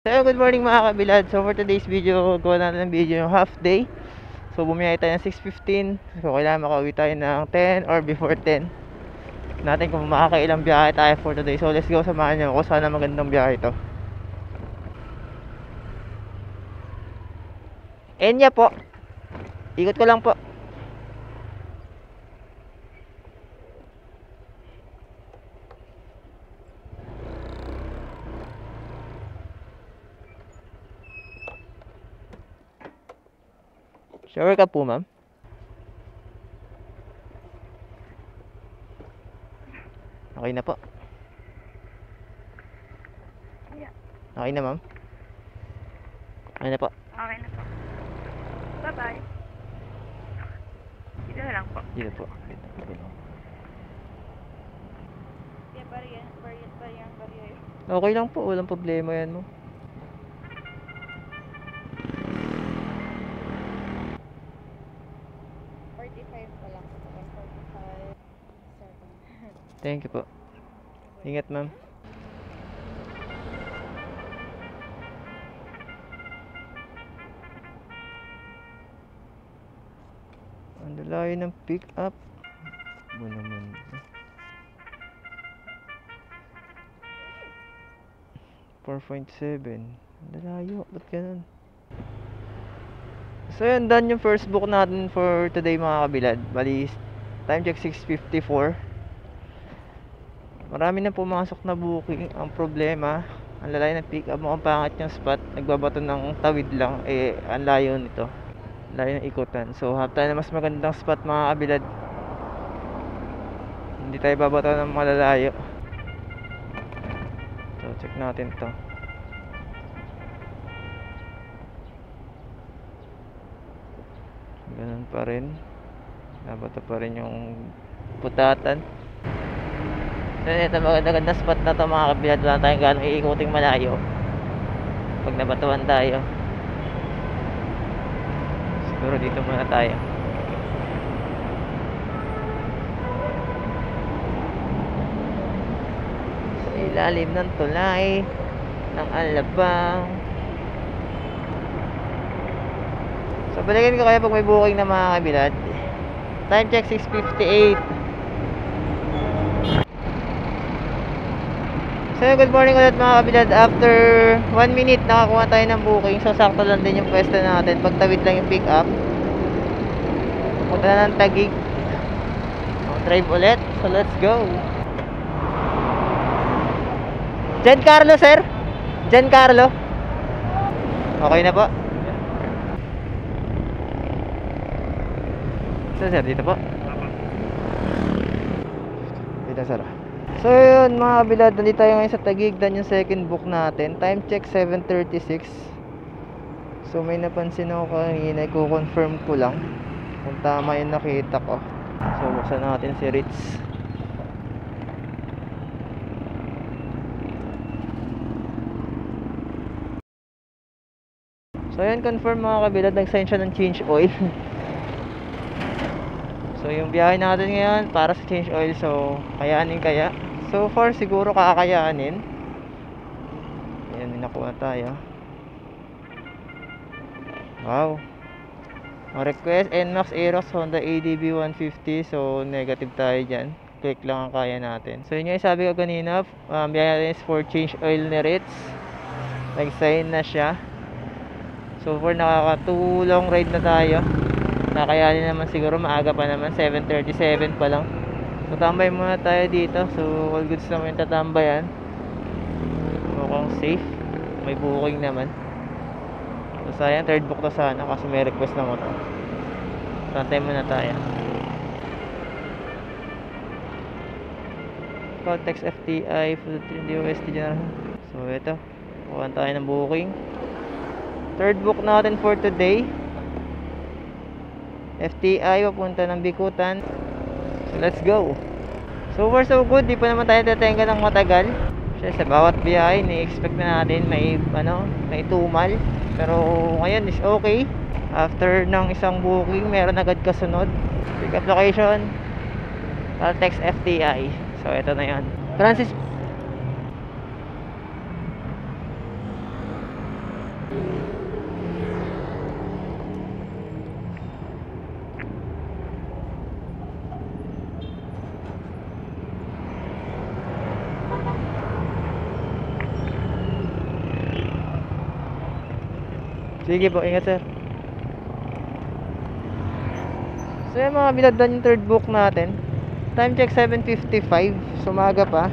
So, good morning mga kabilad. So, for today's video, gawa natin ng video yung half day. So, bumiyay tayo ng 6:15. So, kailangan makauwi tayo ng 10 or before 10. Natin kung makakailang biyahe tayo for today. So, let's go. Samahan nyo ako. Sana magandang biyahe ito. Enya po. Ikot ko lang po. Sure ka po, ma'am? Okay na po. Okay na, ma'am? Okay na po. Okay na po. Bye-bye. Dito na lang po. Dito po. Okay lang. Okay lang po. Walang problema yan mo. Thank you po. Ingat, ma'am. Ang layo ng pick up. Ano naman? 4.7. Ang layo. Ba't ganun? So yun, done yung first book natin for today mga kabilad. Bali, time check 6:54. Marami na pumasok na booking. Ang problema, ang lalayo ng pick up, mukhang pangit yung spot. Nagbabato ng tawid lang. Eh, ang layo nito. Layo ng ikutan. So, hap tayo na mas magandang spot mga kabilad. Hindi tayo babato ng malalayo. So, check natin to. Ganun pa rin. Nabato pa rin yung putatan. So, ito maganda spot na to mga kabilad. Wala tayong gano'ng iikuting malayo pag nabatuan tayo. Siguro dito muna tayo. Sa ilalim ng tulay ng Alabang. So, balikan ko kayo pag may booking na mga kabilad. Time check 6:58. So, good morning ulit mga kabilad. After 1 minute, nakakuha tayo ng booking. So, sakto lang din yung pwesto natin. Pagtawid lang yung pick up. Punta na ng Taguig. Drive ulit. So, let's go. Giancarlo, sir? Giancarlo? Okay na po. So, sir, dito po. Dito, sir. So yun mga kabilad, nandito tayo ngayon sa Taguig. Dan yung second book natin. Time check 7:36. So may napansin ako kanina, i-confirm ko lang kung tama yung nakita ko. So buksan natin si Ritz. So yun, confirm mga kabilad, nag-sign siya ng change oil. So yung biyahe natin ngayon para sa change oil. So kayanin kaya. So far siguro kakayanin. Ayan, may nakuha tayo. Wow. Request NMAX Aerox Honda ADB 150. So negative tayo dyan. Click lang ang kaya natin. So yun yung sabi ko kanina, biyahe natin is for change oil ni Ritz. Nag-sign na siya. So far nakaka 2 long ride na tayo. Nakayanin naman siguro, maaga pa naman, 7:37 pa lang. So tambay muna tayo dito. So all goods naman yung tatambayan. Mukhang safe. May booking naman. So sayang, third book na sana kasi may request na motor. Tantay muna tayo. Caltex FTI Full DOST General. So ito, kuhaan tayo ng booking. Third book natin for today. FTI papunta ng Bikutan. So let's go. So far so good. Di pa naman tayo tatenga ng matagal. Kasi sa bawat biyahe ni-expect na natin may tumal. Pero ngayon is okay. After ng isang booking, meron agad kasunod. Pick up location Caltex FTI. So ito na yan. Francis Sige po, ingat sir. So yung mga binaddan yung third book natin. Time check 7:55. Sumaga pa.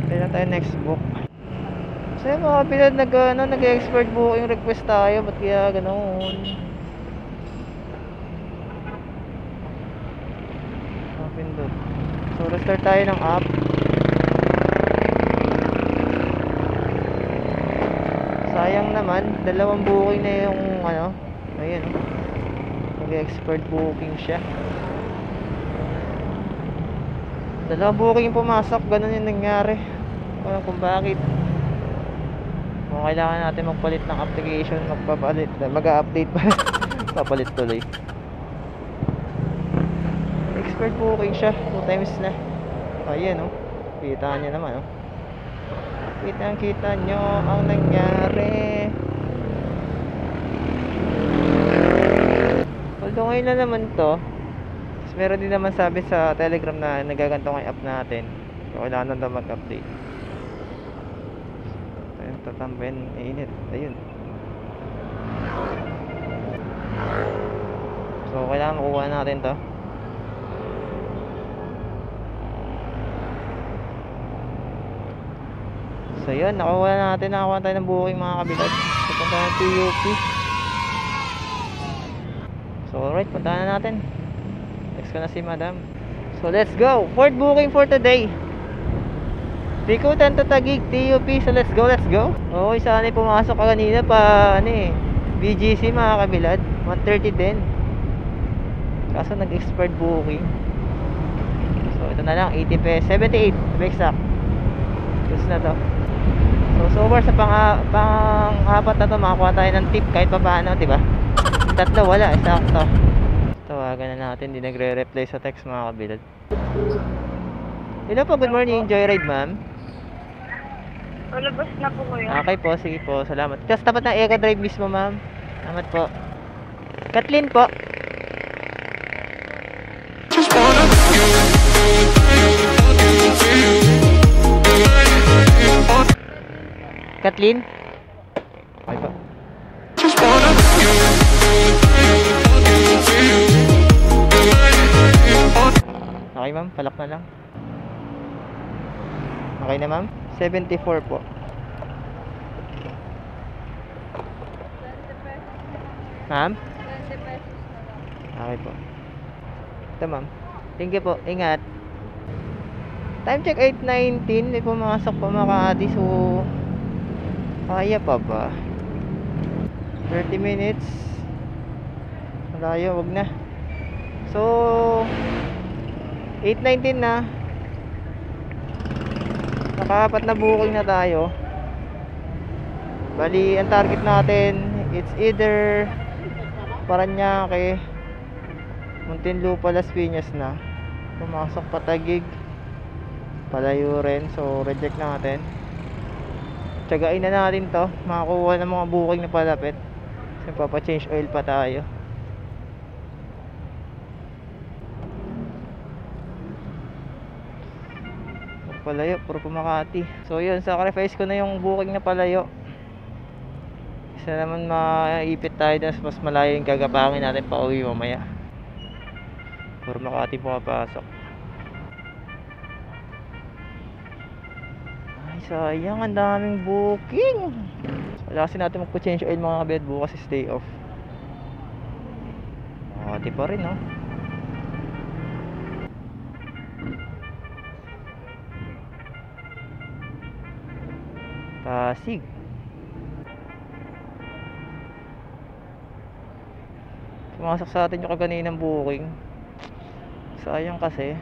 Kaya na tayo next book. So yung mga binad nag-expert booking request tayo. Ba't kaya ganoon? Pindot. So restart tayo ng app. Sayang naman, dalawang booking na yung ano. Ayun, nag-expert booking siya. Dalawang booking yung pumasok, ganun yung nangyari. Alam kung bakit. Kung kailangan natin magpalit ng application, mag-update pa. Papalit tuloy. Expert booking siya, 2 times na. Ayan oh, kita nyo naman oh. Kita nyo ang nangyari. Although ngayon na naman to, meron din naman sabi sa Telegram na nagaganto ng app natin. So kailangan na mag-update. Ayun, tatambayan, init. Ayun. So kailangan makuha natin to. So yun, nakakuha tayo ng booking mga kabilad. Pupunta ng TUP. So alright, punta na natin. Text ko na si madam. So let's go, fourth booking for today. Bikutan to Taguig, TUP. So let's go. Oo, sana pumasok ka kanina pa BGC mga kabilad, 1:30 din. Kaso nag-expired booking. So ito na lang, 80 pesos, 78 to be exact. Gusto na to. So far sa pang-apat na to, makakuha tayo ng tip kahit pa paano, diba? Tatlo wala, sakto. Tawagan na natin, di nagre-reply sa text mga kabilad. Hello po, good morning, Joyride ma'am. Labas na po kayo. Okay po, sige po, salamat. Tapos tapat ng Eco Drive mismo ma'am. Salamat po. Kathleen po. Kathleen? Okay po. Okay ma'am, palak na lang. Okay na ma'am? 74 po. Ma'am? 20 pesos na lang. Okay po. Ito ma'am. Thank you po. Ingat. Time check 8:19. May pumasok pa Makati. So kaya pa ba? 30 minutes. Malayo, wag na. So 8:19 na. Nakaapat na booking na tayo. Bali, ang target natin, it's either Paranaque, Muntinlupa, Las Piñas na. Pumasok pa Taguig, palayo rin. So reject natin. Tiyagain na natin to, makakuha ng mga booking na palapit. Kasi papa-change oil pa tayo. Palayo, puro pa Makati. So yun, sacrifice ko na yung booking na palayo. Isa naman maipit tayo dun, mas malayo yung gagapangin natin pa uwi mamaya. Puro Makati pumapasok. Ay sayang, ang daming booking. Wala kasi natin magpa-change oil mga kabed, bukas is day off. Makati pa rin no. Pasig. Pumasok sa atin yung kaganinang booking. Sayang kasi.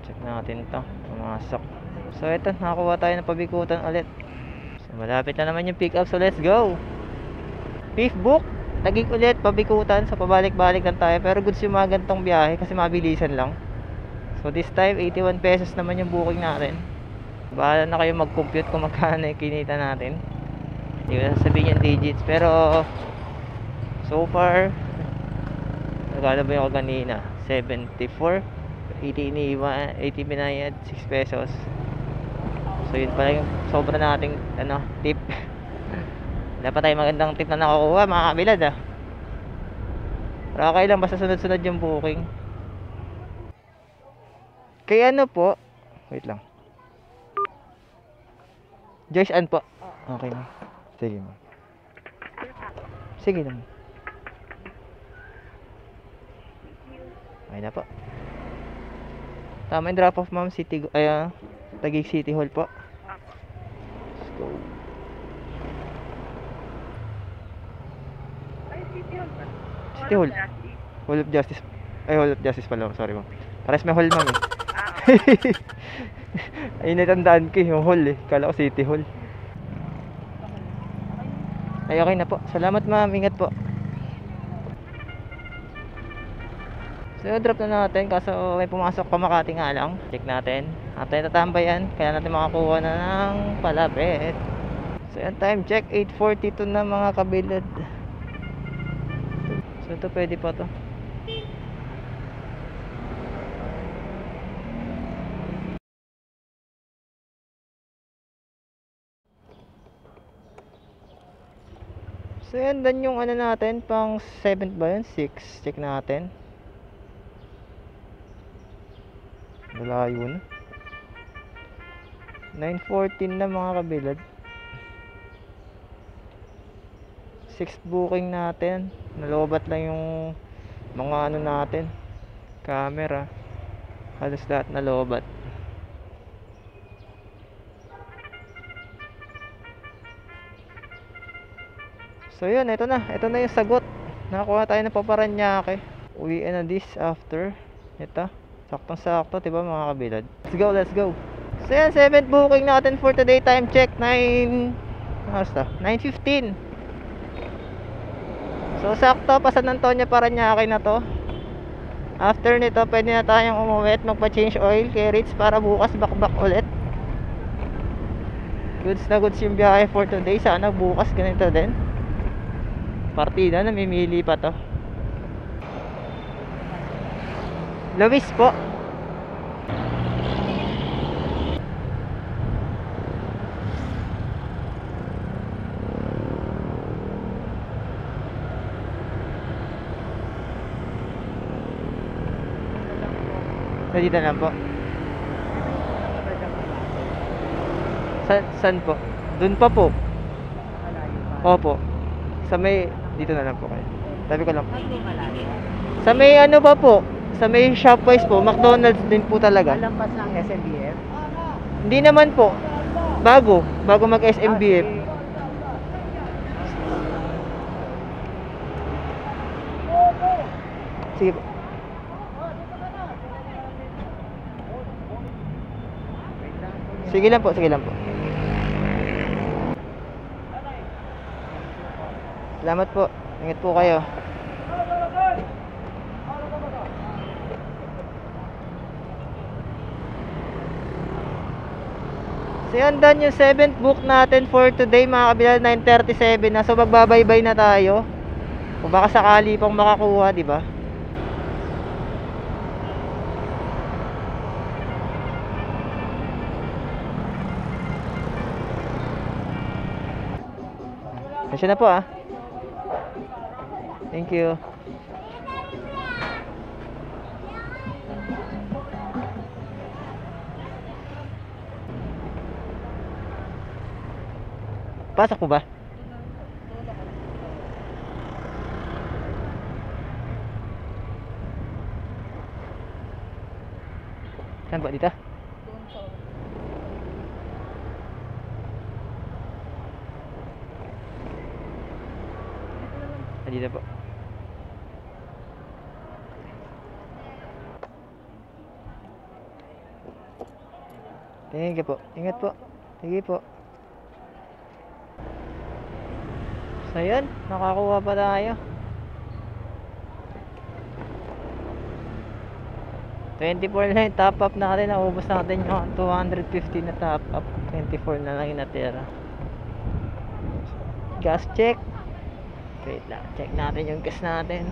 Check natin to. Pumasok. So ito, nakakuha tayo ng pabikutan ulit. So malapit na naman yung pick up. So let's go. Fifth book. Taguig ulit, pabikutan. So pabalik-balik lang tayo. Pero goods yung mga gantong biyahe kasi mabilisan lang. So this time 81 pesos naman yung booking natin. Bahala na kayo mag-compute kung magkano yung kinita natin. Hindi ko sasabihin yung digits. Pero so far Magkano ba yung kanina? 74. 80 iniwan, 80 binayad, 6 pesos. So yun pala yung sobra nating tip. Dapat tayo magandang tip na nakukuha mga kabilad Pero okay lang, basta sunod-sunod yung booking. Kaya po, wait lang. Joyce Ann po. Okay ma'am. Sige ma'am. Sige lang. Okay na po. Tama yung drop off ma'am, Taguig City Hall po. Let's go. City Hall. Hall of Justice. Hall of Justice pala. Sorry ma'am. Pares may hall ma'am Ay, natandaan ko yung hall Kala ko City Hall. Ay, okay na po. Salamat ma'am. Ingat po. So, drop na natin. Kaso may pumasok pa Makati nga lang. Check natin. After tatambayan, kaya natin makakuha na ng palapit. So, yan time check. 8:42 na mga kabilad. So, ito pwede pa to. So yan, dan yung natin, pang 7th ba yun? 6, check natin. Malayo na. 9:14 na mga kabilad. 6th booking natin. Nalobat lang yung mga natin. Camera. Halos lahat nalobat. So yun, ito na yung sagot. Nakakuha tayo ng Paranaque. Uwi na this after. Ito, saktong sakto, diba mga kabilad? Let's go. So yan, 7th booking natin for today. Time check 9:15. So sakto, pa San Antonio Paranaque na to. After nito, pwede na tayong umuwi at magpa-change oil kay Ritz para bukas bakbak ulit. Goods na goods yung biyahe for today. Sana bukas ganito din. Partida, namimili pa to. Luis po. So, dito lang po. Saan po? Doon pa po. Opo. Sa may, dito na lang po kayo. Tabi ko lang po. Sa may pa po? Sa may Shopwise po, McDonald's din po talaga. Lampas ng SMBF? Hindi naman po. Bago mag SMBF. Sige po. Sige lang po. Salamat po. Ingat po kayo. So yan, done yung 7th book natin for today mga kabilal. 9:37 na. So magbabaybay na tayo. Kung baka sakali pang makakuha, di ba? Kasi na po Thank you. Pasok po ba? Saan po dito? Dito po. Thank you po. Ingat po. Sige po. So yun, nakakuha pa tayo. 24 na yung top up natin. Naubos natin yung 250 na top up. 24 na lang yung natira. Gas check. Wait lang, check natin yung gas natin.